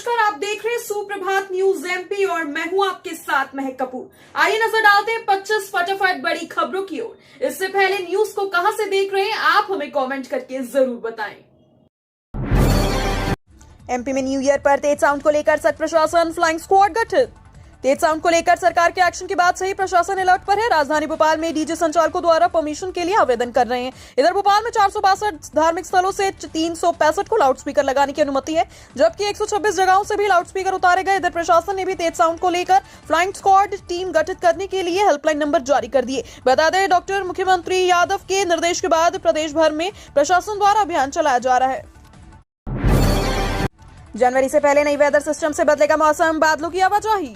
नमस्कार, आप देख रहे हैं सुप्रभात न्यूज एमपी और मैं हूं आपके साथ महक कपूर। आइए नजर डालते हैं 25 फटाफट बड़ी खबरों की ओर। इससे पहले न्यूज को कहां से देख रहे हैं आप हमें कमेंट करके जरूर बताएं। एमपी में न्यू ईयर पर तेज साउंड को लेकर सख्त प्रशासन, फ्लाइंग स्क्वाड गठित। तेज साउंड को लेकर सरकार के एक्शन के बाद से ही प्रशासन अलर्ट पर है। राजधानी भोपाल में डीजे संचालकों द्वारा परमिशन के लिए आवेदन कर रहे हैं। इधर भोपाल में 462 धार्मिक स्थलों से 365 को लाउडस्पीकर लगाने की अनुमति है, जबकि 126 जगहों से भी लाउडस्पीकर उतारे गए। इधर प्रशासन ने भी तेज साउंड को लेकर फ्लाइंग स्क्वाड टीम गठित करने के लिए हेल्पलाइन नंबर जारी कर दिए। बता दें, डॉक्टर मुख्यमंत्री यादव के निर्देश के बाद प्रदेश भर में प्रशासन द्वारा अभियान चलाया जा रहा है। जनवरी से पहले नई वेदर सिस्टम से बदलेगा मौसम, बादलों की आवाजाही।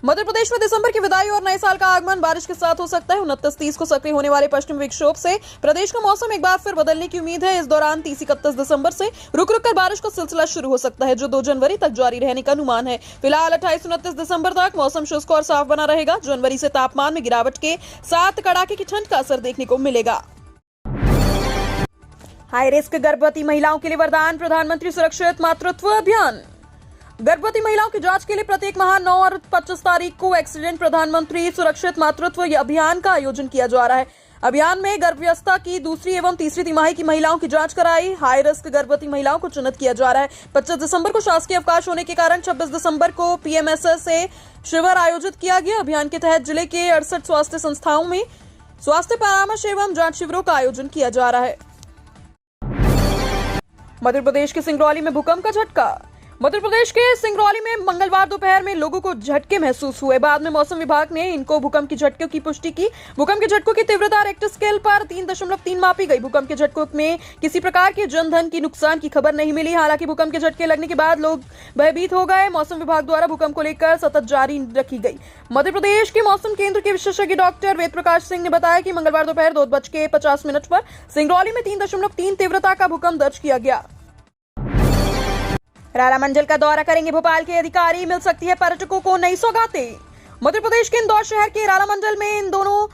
मध्य प्रदेश में दिसंबर की विदाई और नए साल का आगमन बारिश के साथ हो सकता है। 29-30 को सक्रिय होने वाले पश्चिमी विक्षोभ से प्रदेश का मौसम एक बार फिर बदलने की उम्मीद है। इस दौरान 30-31 दिसंबर से रुक रुक कर बारिश का सिलसिला शुरू हो सकता है, जो 2 जनवरी तक जारी रहने का अनुमान है। फिलहाल 28-29 दिसंबर तक मौसम शुष्क और साफ बना रहेगा। जनवरी से तापमान में गिरावट के साथ कड़ाके की ठंड का असर देखने को मिलेगा। हाई रिस्क गर्भवती महिलाओं के लिए वरदान, प्रधानमंत्री सुरक्षित मातृत्व अभियान। गर्भवती महिलाओं की जांच के लिए प्रत्येक माह 9 और 25 तारीख को एक्सीडेंट प्रधानमंत्री सुरक्षित मातृत्व अभियान का आयोजन किया जा रहा है। अभियान में गर्भावस्था की दूसरी एवं तीसरी तिमाही की महिलाओं की जांच कराई। हाई रिस्क गर्भवती महिलाओं को चिन्हित किया जा रहा है। 25 दिसंबर को शासकीय अवकाश होने के कारण 26 दिसंबर को पीएमएसएस से शिविर आयोजित किया गया। अभियान के तहत जिले के 68 स्वास्थ्य संस्थाओं में स्वास्थ्य परामर्श एवं जांच शिविरों का आयोजन किया जा रहा है। मध्य प्रदेश के सिंगरौली में भूकंप का झटका। मध्य प्रदेश के सिंगरौली में मंगलवार दोपहर में लोगों को झटके महसूस हुए। बाद में मौसम विभाग ने इनको भूकंप के झटकों की पुष्टि की। भूकंप के झटकों की तीव्रता रिक्टर स्केल पर 3.3 मापी गई। भूकंप के झटकों में किसी प्रकार के जनधन की नुकसान की खबर नहीं मिली। हालांकि भूकंप के झटके लगने के बाद लोग भयभीत हो गए। मौसम विभाग द्वारा भूकंप को लेकर सतत जारी रखी गई। मध्य प्रदेश के मौसम केंद्र के विशेषज्ञ डॉक्टर वेद प्रकाश सिंह ने बताया कि मंगलवार दोपहर 2:50 पर सिंगरौली में 3.3 तीव्रता का भूकंप दर्ज किया गया। राला मंडल का दौरा करेंगे भोपाल के अधिकारी, मिल सकती है पर्यटकों को नई सौगातें। मध्य प्रदेश के इंदौर शहर के राला मंडल में इन दोनों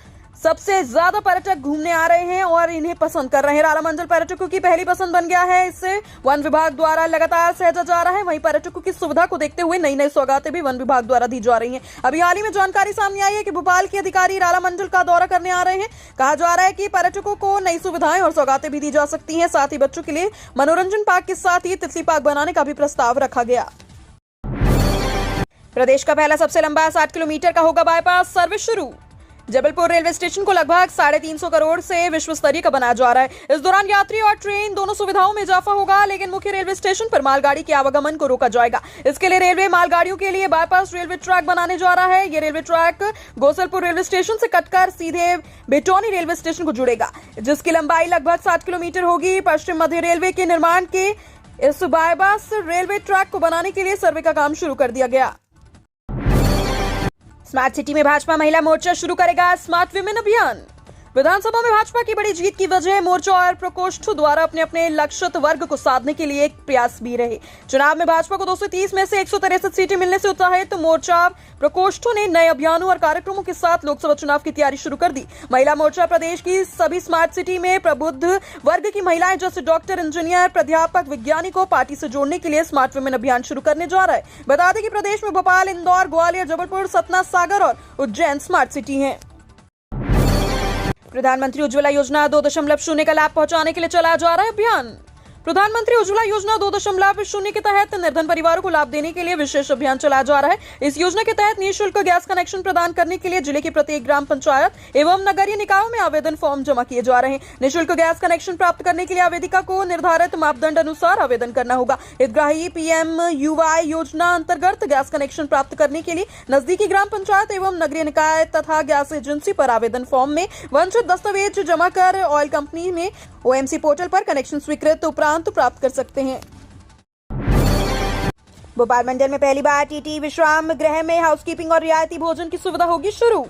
सबसे ज्यादा पर्यटक घूमने आ रहे हैं और इन्हें पसंद कर रहे हैं। राला मंडल पर्यटकों की पहली पसंद बन गया है। इससे वन विभाग द्वारा लगातार सहेजा जा रहा है। वहीं पर्यटकों की सुविधा को देखते हुए नई नई सौगातें भी वन विभाग द्वारा दी जा रही हैं। अभी हाल ही में जानकारी सामने आई है कि भोपाल के अधिकारी राला मंडल का दौरा करने आ रहे हैं। कहा जा रहा है कि पर्यटकों को नई सुविधाएं और सौगातें भी दी जा सकती है। साथ ही बच्चों के लिए मनोरंजन पार्क के साथ ही तितली पार्क बनाने का भी प्रस्ताव रखा गया। प्रदेश का पहला सबसे लंबा 60 किलोमीटर का होगा बाईपास सर्विस शुरू। जबलपुर रेलवे स्टेशन को लगभग 350 करोड़ से विश्व स्तरीय का बनाया जा रहा है। इस दौरान यात्री और ट्रेन दोनों सुविधाओं में इजाफा होगा, लेकिन मुख्य रेलवे स्टेशन पर मालगाड़ी के आवागमन को रोका जाएगा। इसके लिए रेलवे मालगाड़ियों के लिए बाईपास रेलवे ट्रैक बनाने जा रहा है। ये railway track Gosalpur railway station से कटकर सीधे बेटौनी रेलवे स्टेशन को जुड़ेगा, जिसकी लंबाई लगभग 60 किलोमीटर होगी। पश्चिम मध्य रेलवे के निर्माण के इस बाईपास रेलवे ट्रैक को बनाने के लिए सर्वे का काम शुरू कर दिया गया। स्मार्ट सिटी में भाजपा महिला मोर्चा शुरू करेगा स्मार्ट विमेन अभियान। विधानसभा में भाजपा की बड़ी जीत की वजह मोर्चा और प्रकोष्ठों द्वारा अपने अपने लक्षित वर्ग को साधने के लिए एक प्रयास भी रहे। चुनाव में भाजपा को 230 में से 163 सीटें मिलने से उत्साहित तो मोर्चा प्रकोष्ठों ने नए अभियानों और कार्यक्रमों के साथ लोकसभा चुनाव की तैयारी शुरू कर दी। महिला मोर्चा प्रदेश की सभी स्मार्ट सिटी में प्रबुद्ध वर्ग की महिलाएं जैसे डॉक्टर, इंजीनियर, प्राध्यापक, वैज्ञानिक को पार्टी से जोड़ने के लिए स्मार्ट विमेन अभियान शुरू करने जा रहा है। बता दें कि प्रदेश में भोपाल, इंदौर, ग्वालियर, जबलपुर, सतना, सागर और उज्जैन स्मार्ट सिटी है। प्रधानमंत्री उज्ज्वला योजना 2.0 का लाभ पहुंचाने के लिए चलाया जा रहा है अभियान। प्रधानमंत्री उज्ज्वला योजना 2.0 के तहत निर्धन परिवारों को लाभ देने के लिए विशेष अभियान चलाया जा रहा है। इस योजना के तहत निःशुल्क गैस कनेक्शन प्रदान करने के लिए जिले के प्रत्येक ग्राम पंचायत एवं नगरीय निकायों में आवेदन फॉर्म जमा किए जा रहे हैं। निःशुल्क गैस कनेक्शन प्राप्त करने के लिए आवेदिका को निर्धारित मापदंड अनुसार आवेदन करना होगा। हितग्राही PMUY योजना अंतर्गत गैस कनेक्शन प्राप्त करने के लिए नजदीकी ग्राम पंचायत एवं नगरीय निकाय तथा गैस एजेंसी पर आवेदन फॉर्म में वांछित दस्तावेज जमा कर ऑयल कंपनी में OMC पोर्टल पर कनेक्शन स्वीकृत उपरांत प्राप्त कर सकते हैं। भोपाल मंडल में पहली बार TT विश्राम गृह में हाउसकीपिंग और रियायती भोजन की सुविधा होगी शुरू।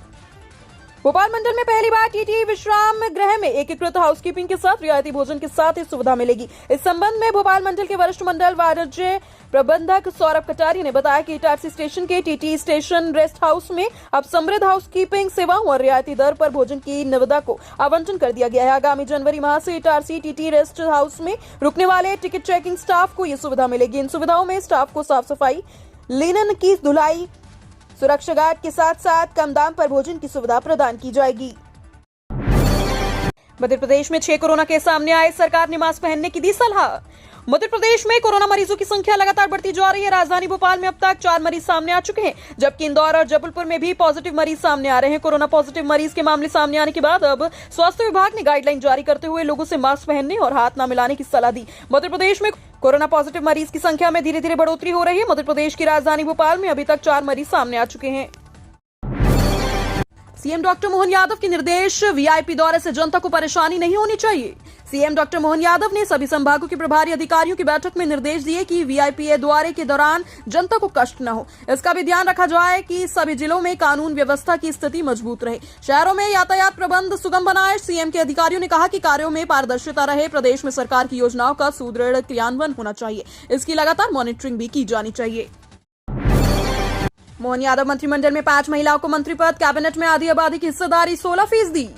भोपाल मंडल में पहली बार टीटी विश्राम गृह में एकीकृत हाउसकीपिंग के साथ रियायती भोजन के साथ ही सुविधा मिलेगी। इस संबंध में भोपाल मंडल के वरिष्ठ मंडल वाणिज्य प्रबंधक सौरभ कटारिया ने बताया कि इटारसी स्टेशन के टीटी स्टेशन रेस्ट हाउस में अब समृद्ध हाउसकीपिंग सेवाओं और रियायती दर पर भोजन की निविदा को आवंटन कर दिया गया है। आगामी जनवरी माह से इटारसी टीटी रेस्ट हाउस में रुकने वाले टिकट चेकिंग स्टाफ को ये सुविधा मिलेगी। इन सुविधाओं में स्टाफ को साफ सफाई, लिनन की धुलाई, सुरक्षा गार्ड के साथ साथ कम दाम पर भोजन की सुविधा प्रदान की जाएगी। मध्य प्रदेश में 6 कोरोना केस सामने आए, सरकार ने मास्क पहनने की दी सलाह। मध्य प्रदेश में कोरोना मरीजों की संख्या लगातार बढ़ती जा रही है। राजधानी भोपाल में अब तक 4 मरीज सामने आ चुके हैं, जबकि इंदौर और जबलपुर में भी पॉजिटिव मरीज सामने आ रहे हैं। कोरोना पॉजिटिव मरीज के मामले सामने आने के बाद अब स्वास्थ्य विभाग ने गाइडलाइन जारी करते हुए लोगों से मास्क पहनने और हाथ न मिलाने की सलाह दी। मध्य प्रदेश में कोरोना पॉजिटिव मरीज की संख्या में धीरे धीरे बढ़ोतरी हो रही है। मध्य प्रदेश की राजधानी भोपाल में अभी तक 4 मरीज सामने आ चुके हैं। सीएम डॉक्टर मोहन यादव के निर्देश, वीआईपी दौरे से जनता को परेशानी नहीं होनी चाहिए। सीएम डॉक्टर मोहन यादव ने सभी संभागों के प्रभारी अधिकारियों की बैठक में निर्देश दिए कि वीआईपी दौरे के दौरान जनता को कष्ट न हो। इसका भी ध्यान रखा जाए कि सभी जिलों में कानून व्यवस्था की स्थिति मजबूत रहे, शहरों में यातायात प्रबंध सुगम बनाए। सीएम के अधिकारियों ने कहा कि कार्यों में पारदर्शिता रहे। प्रदेश में सरकार की योजनाओं का सुदृढ़ क्रियान्वयन होना चाहिए, इसकी लगातार मॉनिटरिंग भी की जानी चाहिए। मोहन यादव मंत्रिमंडल में 5 महिलाओं को मंत्री पद, कैबिनेट में आधी आबादी की हिस्सेदारी 16%।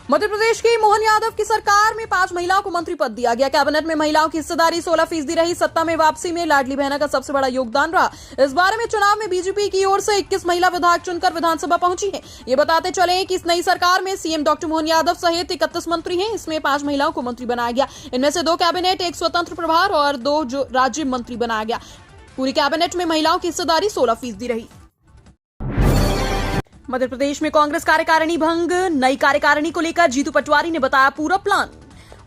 मध्य प्रदेश की मोहन यादव की सरकार में 5 महिलाओं को मंत्री पद दिया गया। कैबिनेट में महिलाओं की हिस्सेदारी 16% रही। सत्ता में वापसी में लाडली बहना का सबसे बड़ा योगदान रहा। इस बारे में चुनाव में बीजेपी की ओर से 21 महिला विधायक चुनकर विधानसभा पहुंची हैं। ये बताते चले कि इस नई सरकार में सीएम डॉक्टर मोहन यादव सहित 31 मंत्री हैं। इसमें 5 महिलाओं को मंत्री बनाया गया। इनमें से 2 कैबिनेट, 1 स्वतंत्र प्रभार और 2 राज्य मंत्री बनाया गया। पूरी कैबिनेट में महिलाओं की हिस्सेदारी 16% रही। मध्य प्रदेश में कांग्रेस कार्यकारिणी भंग, नई कार्यकारिणी को लेकर जीतू पटवारी ने बताया पूरा प्लान।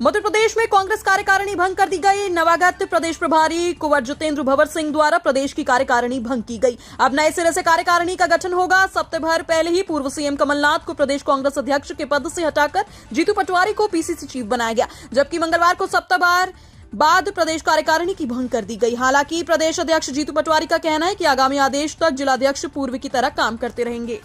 मध्य प्रदेश में कांग्रेस कार्यकारिणी भंग कर दी गई। नवागत प्रदेश प्रभारी कुंवर जितेंद्र भवर सिंह द्वारा प्रदेश की कार्यकारिणी भंग की गई। अब नए सिरे से कार्यकारिणी का गठन होगा। सप्ताह भर पहले ही पूर्व सीएम कमलनाथ को प्रदेश कांग्रेस अध्यक्ष के पद से हटाकर जीतू पटवारी को पीसीसी चीफ बनाया गया, जबकि मंगलवार को सप्ताह भर बाद प्रदेश कार्यकारिणी की भंग कर दी गई। हालांकि प्रदेश अध्यक्ष जीतू पटवारी का कहना है कि आगामी आदेश तक जिलाध्यक्ष पूर्व की तरह काम करते रहेंगे।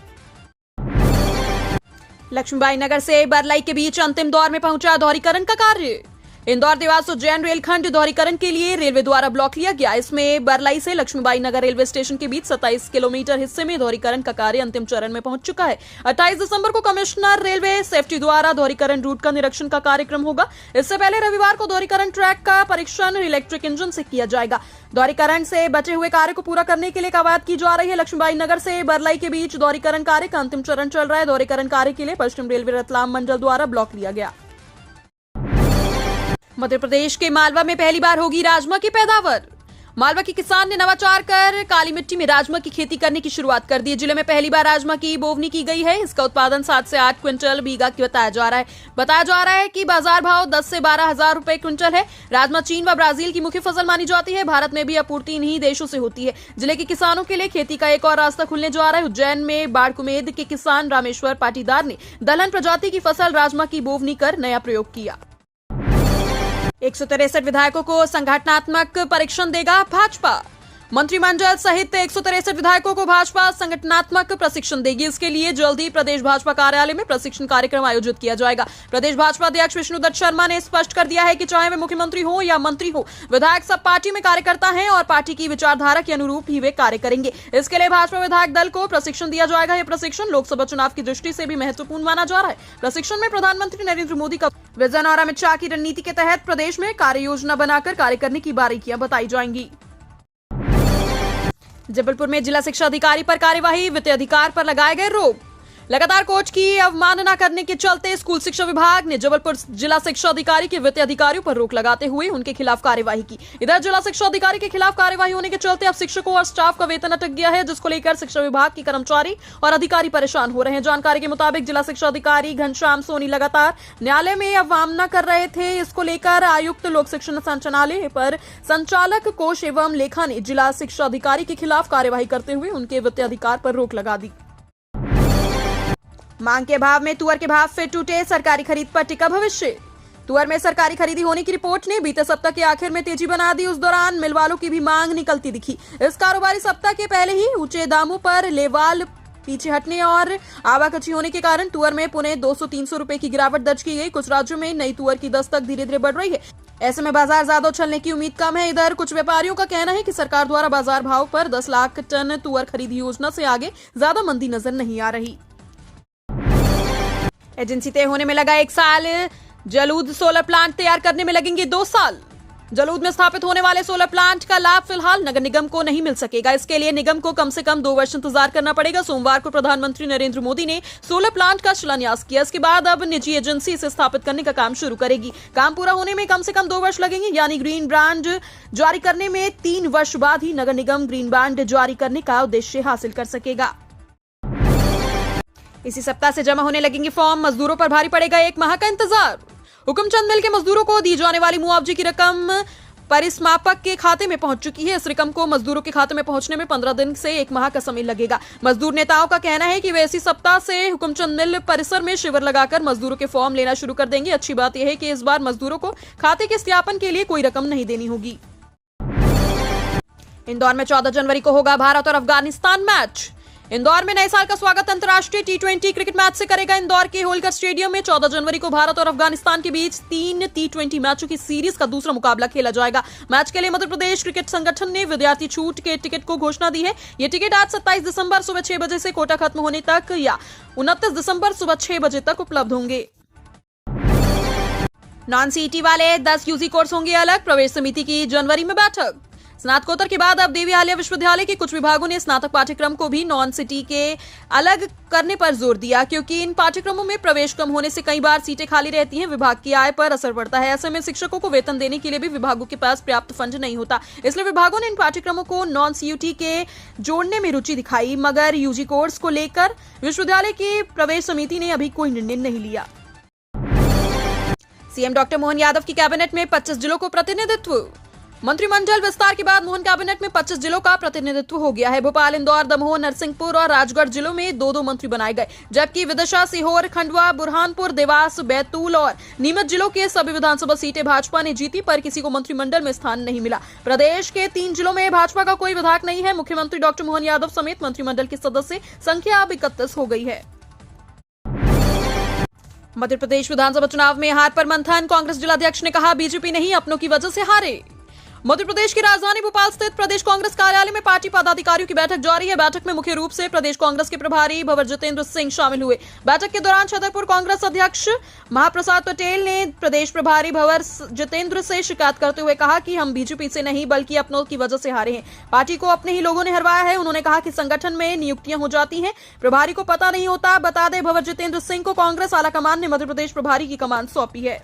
लक्ष्मीबाई नगर से बरलाई के बीच अंतिम दौर में पहुंचा दोहरीकरण का कार्य। इंदौर देवास उज्जैन रेलखंड दोहरीकरण के लिए रेलवे द्वारा ब्लॉक लिया गया। इसमें बरलाई से लक्ष्मीबाई नगर रेलवे स्टेशन के बीच 27 किलोमीटर हिस्से में दोहरीकरण का कार्य अंतिम चरण में पहुंच चुका है। 28 दिसंबर को कमिश्नर रेलवे सेफ्टी द्वारा दोहरीकरण रूट का निरीक्षण का कार्यक्रम होगा। इससे पहले रविवार को दोहरीकरण ट्रैक का परीक्षण इलेक्ट्रिक इंजन से किया जाएगा। दोहरीकरण से बचे हुए कार्य को पूरा करने के लिए कवायद की जा रही है। लक्ष्मीबाई नगर से बरलाई के बीच दोहरीकरण कार्य का अंतिम चरण चल रहा है। दोहरीकरण कार्य के लिए पश्चिम रेलवे रतलाम मंडल द्वारा ब्लॉक लिया गया। मध्य प्रदेश के मालवा में पहली बार होगी राजमा की पैदावार। मालवा के किसान ने नवाचार कर काली मिट्टी में राजमा की खेती करने की शुरुआत कर दी है। जिले में पहली बार राजमा की बोवनी की गई है। इसका उत्पादन 7 से 8 क्विंटल बीघा की बताया जा रहा है कि बाजार भाव 10 से 12 हजार रुपए क्विंटल है। राजमा चीन व ब्राजील की मुख्य फसल मानी जाती है। भारत में भी आपूर्ति इन्हीं देशों से होती है। जिले के किसानों के लिए खेती का एक और रास्ता खुलने जा रहा है। उज्जैन में बाड़कुमेद के किसान रामेश्वर पाटीदार ने दलहन प्रजाति की फसल राजमा की बोवनी कर नया प्रयोग किया। 163 विधायकों को संगठनात्मक परीक्षण देगा भाजपा। मंत्रिमंडल सहित 163 विधायकों को भाजपा संगठनात्मक प्रशिक्षण देगी। इसके लिए जल्द ही प्रदेश भाजपा कार्यालय में प्रशिक्षण कार्यक्रम आयोजित किया जाएगा। प्रदेश भाजपा अध्यक्ष विष्णुदत्त शर्मा ने स्पष्ट कर दिया है कि चाहे वे मुख्यमंत्री हो या मंत्री हो, विधायक सब पार्टी में कार्यकर्ता हैं और पार्टी की विचारधारा के अनुरूप ही वे कार्य करेंगे। इसके लिए भाजपा विधायक दल को प्रशिक्षण दिया जाएगा। यह प्रशिक्षण लोकसभा चुनाव की दृष्टि से भी महत्वपूर्ण माना जा रहा है। प्रशिक्षण में प्रधानमंत्री नरेंद्र मोदी का विजन और अमित शाह की रणनीति के तहत प्रदेश में कार्य योजना बनाकर कार्य करने की बारीकियां बताई जाएंगी। जबलपुर में जिला शिक्षा अधिकारी पर कार्यवाही, वित्तीय अधिकार पर लगाए गए रोक। लगातार कोच की अवमानना करने के चलते स्कूल शिक्षा विभाग ने जबलपुर जिला शिक्षा अधिकारी के वित्तीय अधिकारियों पर रोक लगाते हुए उनके खिलाफ कार्यवाही की। इधर जिला शिक्षा अधिकारी के खिलाफ कार्यवाही होने के चलते अब शिक्षकों और स्टाफ का वेतन अटक गया है, जिसको लेकर शिक्षा विभाग के कर्मचारी और अधिकारी परेशान हो रहे हैं। जानकारी के मुताबिक जिला शिक्षा अधिकारी घनश्याम सोनी लगातार न्यायालय में अवमानना कर रहे थे। इसको लेकर आयुक्त लोक शिक्षण संचालनालय पर संचालक कोष एवं लेखा ने जिला शिक्षा अधिकारी के खिलाफ कार्यवाही करते हुए उनके वित्तीय अधिकार पर रोक लगा दी। मांग के अभाव में तुअर के भाव फिर टूटे, सरकारी खरीद पर टिका भविष्य। तुअर में सरकारी खरीदी होने की रिपोर्ट ने बीते सप्ताह के आखिर में तेजी बना दी। उस दौरान मिल वालों की भी मांग निकलती दिखी। इस कारोबारी सप्ताह के पहले ही ऊंचे दामों पर लेवाल पीछे हटने और आवागमन होने के कारण तुअर में पुणे 200-300 रुपए की गिरावट दर्ज की गई। कुछ राज्यों में नई तुअर की दस्तक धीरे धीरे बढ़ रही है। ऐसे में बाजार ज्यादा उछलने की उम्मीद कम है। इधर कुछ व्यापारियों का कहना है कि सरकार द्वारा बाजार भाव पर 10 लाख टन तुअर खरीद योजना से आगे ज्यादा मंदी नजर नहीं आ रही। एजेंसी तय होने में लगा 1 साल, जलूद सोलर प्लांट तैयार करने में लगेंगे 2 साल। जलूद में स्थापित होने वाले सोलर प्लांट का लाभ फिलहाल नगर निगम को नहीं मिल सकेगा। इसके लिए निगम को कम से कम 2 वर्ष इंतजार करना पड़ेगा। सोमवार को प्रधानमंत्री नरेंद्र मोदी ने सोलर प्लांट का शिलान्यास किया। इसके बाद अब निजी एजेंसी इसे स्थापित करने का काम शुरू करेगी। काम पूरा होने में कम से कम 2 वर्ष लगेंगे, यानी ग्रीन ब्रांड जारी करने में 3 वर्ष बाद ही नगर निगम ग्रीन ब्रांड जारी करने का उद्देश्य हासिल कर सकेगा। इसी सप्ताह से जमा होने लगेंगे फॉर्म। मजदूरों पर भारी पड़ेगा 1 माह का इंतजार। हुकुमचंद मिल के मजदूरों को दी जाने वाली मुआवजे की रकम परिसमापक के खाते में पहुंच चुकी है। इस रकम को मजदूरों के खाते में पहुंचने में 15 दिन से 1 माह का समय लगेगा। मजदूर नेताओं का कहना है कि वे इसी सप्ताह से हुकुमचंद मिल परिसर में शिविर लगाकर मजदूरों के फॉर्म लेना शुरू कर देंगे। अच्छी बात यह है कि इस बार मजदूरों को खाते के सत्यापन के लिए कोई रकम नहीं देनी होगी। इंदौर में 14 जनवरी को होगा भारत और अफगानिस्तान मैच। इंदौर में नए साल का स्वागत अंतर्राष्ट्रीय T20 क्रिकेट मैच से करेगा। इंदौर के होलकर स्टेडियम में 14 जनवरी को भारत और अफगानिस्तान के बीच 3 T20 मैचों की सीरीज का दूसरा मुकाबला खेला जाएगा। मैच के लिए मध्य प्रदेश क्रिकेट संगठन ने विद्यार्थी छूट के टिकट को घोषणा दी है। ये टिकट आज 27 दिसंबर सुबह 6 बजे से कोटा खत्म होने तक या 29 दिसंबर सुबह 6 बजे तक उपलब्ध होंगे। नॉन सीईटी वाले 10 यूजी कोर्स होंगे अलग। प्रवेश समिति की जनवरी में बैठक। स्नातकोत्तर के बाद अब देवी आलिया विश्वविद्यालय के कुछ विभागों ने स्नातक पाठ्यक्रम को भी नॉन सिटी के अलग करने पर जोर दिया, क्योंकि इन पाठ्यक्रमों में प्रवेश कम होने से कई बार सीटें खाली रहती हैं। विभाग की आय पर असर पड़ता है। ऐसे में शिक्षकों को वेतन देने के लिए भी विभागों के पास पर्याप्त फंड नहीं होता। इसलिए विभागों ने इन पाठ्यक्रमों को नॉन सीयूटी के जोड़ने में रुचि दिखाई, मगर यूजी कोर्स को लेकर विश्वविद्यालय की प्रवेश समिति ने अभी कोई निर्णय नहीं लिया। सीएम डॉक्टर मोहन यादव की कैबिनेट में 25 जिलों को प्रतिनिधित्व। मंत्रिमंडल विस्तार के बाद मोहन कैबिनेट में 25 जिलों का प्रतिनिधित्व हो गया है। भोपाल, इंदौर, दमोह, नरसिंहपुर और राजगढ़ जिलों में 2-2 मंत्री बनाए गए, जबकि विदिशा, सीहोर, खंडवा, बुरहानपुर, देवास, बैतूल और नीमच जिलों के सभी विधानसभा सीटें भाजपा ने जीती, पर किसी को मंत्रिमंडल में स्थान नहीं मिला। प्रदेश के 3 जिलों में भाजपा का कोई विधायक नहीं है। मुख्यमंत्री डॉक्टर मोहन यादव समेत मंत्रिमंडल के सदस्य संख्या अब 31 हो गई है। मध्य प्रदेश विधानसभा चुनाव में हार पर मंथन। कांग्रेस जिलाध्यक्ष ने कहा, बीजेपी नहीं अपनों की वजह से हारे। मध्य प्रदेश की राजधानी भोपाल स्थित प्रदेश कांग्रेस कार्यालय में पार्टी पदाधिकारियों की बैठक जारी है। बैठक में मुख्य रूप से प्रदेश कांग्रेस के प्रभारी भंवर जितेंद्र सिंह शामिल हुए। बैठक के दौरान छतरपुर कांग्रेस अध्यक्ष महाप्रसाद पटेल ने प्रदेश प्रभारी भंवर जितेंद्र से शिकायत करते हुए कहा कि हम बीजेपी से नहीं बल्कि अपनों की वजह से हारे हैं। पार्टी को अपने ही लोगों ने हरवाया है। उन्होंने कहा कि संगठन में नियुक्तियां हो जाती हैं, प्रभारी को पता नहीं होता। बता दें, भंवर जितेंद्र सिंह को कांग्रेस आलाकमान ने मध्य प्रदेश प्रभारी की कमान सौंपी है।